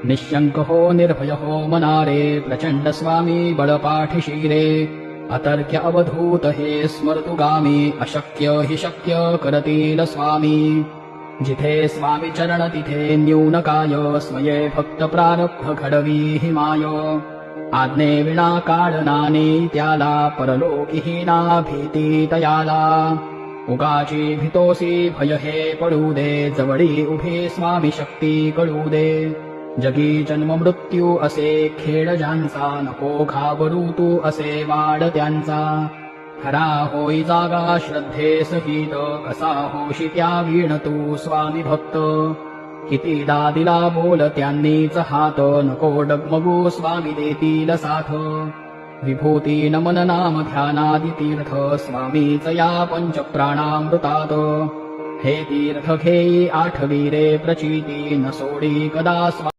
निशंक हो निर्भय हो मनारे प्रचंड स्वामी बळपाठीशी रे अतर्क्य अवधूत हे स्मर्तुगामी अशक्य हि शक्य करतील स्वामी जिथे स्वामी चरण तिथे न्यून काय स्मये भक्त प्रारब्ध घडवी हिमाय आज्ञे विना काढणाने त्याला परलोकीहीना भीती तयाला उगाची भीतोसी भय हे पडू दे जवळी उभे स्वामी शक्ती कळू दे जगी जन्म मृत्यू असे खेळ ज्यांचा नको घाबरू तू असे वाढ त्यांचा खरा होई जागा श्रद्धे सहित कसा होशी त्या वीण तू स्वामी भक्त कितीदा दिला बोल त्यांनीच हात नको डगमगू स्वामी देतील साथ विभूती नमन नाम ध्यानादि तीर्थ स्वामीच या पंच प्राणामृतात हे तीर्थ घेई आठवी रे प्रचिती न सोडी कदा